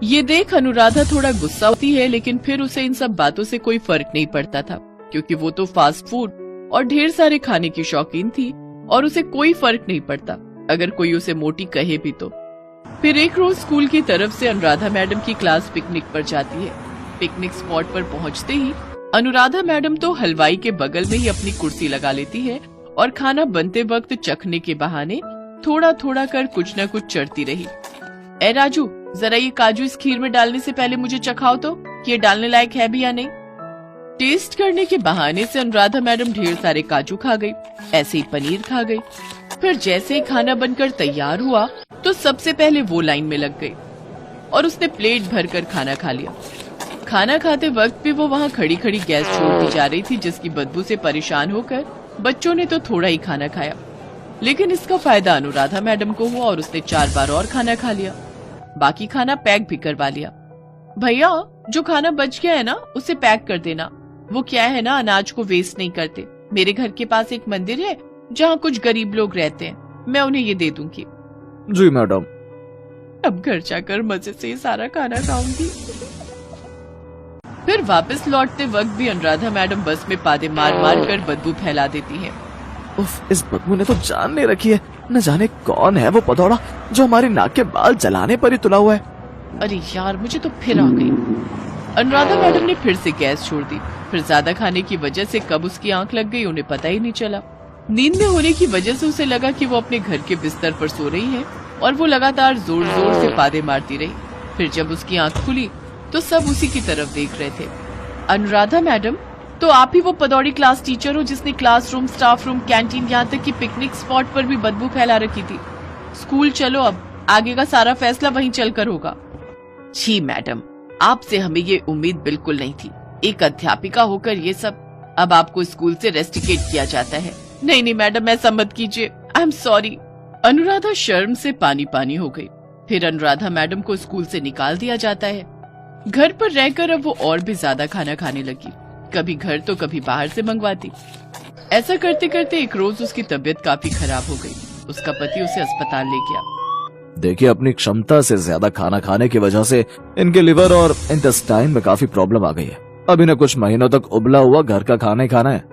ये देख अनुराधा थोड़ा गुस्सा होती है, लेकिन फिर उसे इन सब बातों से कोई फर्क नहीं पड़ता था, क्योंकि वो तो फास्ट फूड और ढेर सारे खाने की शौकीन थी और उसे कोई फर्क नहीं पड़ता अगर कोई उसे मोटी कहे भी तो। फिर एक रोज स्कूल की तरफ से अनुराधा मैडम की क्लास पिकनिक पर जाती है। पिकनिक स्पॉट पर पहुंचते ही अनुराधा मैडम तो हलवाई के बगल में ही अपनी कुर्सी लगा लेती है और खाना बनते वक्त चखने के बहाने थोड़ा थोड़ा कर कुछ न कुछ चढ़ती रही। ए राजू, जरा ये काजू इस खीर में डालने से पहले मुझे चखाओ तो कि ये डालने लायक है भी या नहीं। टेस्ट करने के बहाने से अनुराधा मैडम ढेर सारे काजू खा गई, ऐसे ही पनीर खा गई। फिर जैसे ही खाना बनकर तैयार हुआ तो सबसे पहले वो लाइन में लग गई और उसने प्लेट भरकर खाना खा लिया। खाना खाते वक्त भी वो वहाँ खड़ी खड़ी गैस छोड़ती जा रही थी, जिसकी बदबू से परेशान होकर बच्चों ने तो थोड़ा ही खाना खाया, लेकिन इसका फायदा अनुराधा मैडम को हुआ और उसने 4 बार और खाना खा लिया। बाकी खाना पैक भी करवा लिया। भैया, जो खाना बच गया है ना उसे पैक कर देना। वो क्या है ना, अनाज को वेस्ट नहीं करते। मेरे घर के पास एक मंदिर है जहाँ कुछ गरीब लोग रहते हैं, मैं उन्हें ये दे दूंगी। जी मैडम। अब घर जाकर मजे से ये सारा खाना खाऊंगी। फिर वापस लौटते वक्त भी अनुराधा मैडम बस में पादे मार मार कर बदबू फैला देती है। उफ, इस बदबू ने तो जान ले रखी है। न जाने कौन है वो पधौड़ा जो हमारी नाक के बाल जलाने पर ही तुला हुआ है। अरे यार, मुझे तो फिर आ गई। अनुराधा मैडम ने फिर से गैस छोड़ दी। फिर ज्यादा खाने की वजह से कब उसकी आंख लग गई उन्हें पता ही नहीं चला। नींद में होने की वजह से उसे लगा कि वो अपने घर के बिस्तर पर सो रही है और वो लगातार जोर जोर से पादे मारती रही। फिर जब उसकी आंख खुली तो सब उसी की तरफ देख रहे थे। अनुराधा मैडम, तो आप ही वो पदौड़ी क्लास टीचर हो जिसने क्लासरूम, स्टाफ रूम, कैंटीन, यहाँ तक कि पिकनिक स्पॉट पर भी बदबू फैला रखी थी। स्कूल चलो, अब आगे का सारा फैसला वहीं चलकर होगा। जी मैडम, आपसे हमें ये उम्मीद बिल्कुल नहीं थी। एक अध्यापिका होकर ये सब। अब आपको स्कूल से रेस्टिकेट किया जाता है। नहीं नहीं मैडम, ऐसा मत कीजिए, आई एम सॉरी। अनुराधा शर्म से पानी पानी हो गई। फिर अनुराधा मैडम को स्कूल से निकाल दिया जाता है। घर पर रहकर अब वो और भी ज्यादा खाना खाने लगी, कभी घर तो कभी बाहर से मंगवाती। ऐसा करते करते एक रोज उसकी तबीयत काफी खराब हो गई। उसका पति उसे अस्पताल ले गया। देखिए, अपनी क्षमता से ज्यादा खाना खाने की वजह से इनके लिवर और इंटेस्टाइन में काफी प्रॉब्लम आ गई है। अब इन्हें कुछ महीनों तक उबला हुआ घर का खाना ही खाना है।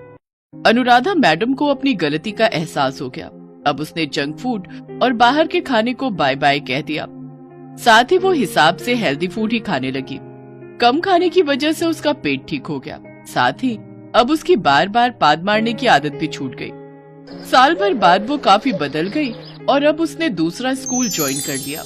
अनुराधा मैडम को अपनी गलती का एहसास हो गया। अब उसने जंक फूड और बाहर के खाने को बाय बाय कह दिया। साथ ही वो हिसाब से हेल्दी फूड ही खाने लगी। कम खाने की वजह से उसका पेट ठीक हो गया। साथ ही अब उसकी बार बार पाद मारने की आदत भी छूट गई। साल भर बाद वो काफी बदल गई और अब उसने दूसरा स्कूल ज्वाइन कर लिया।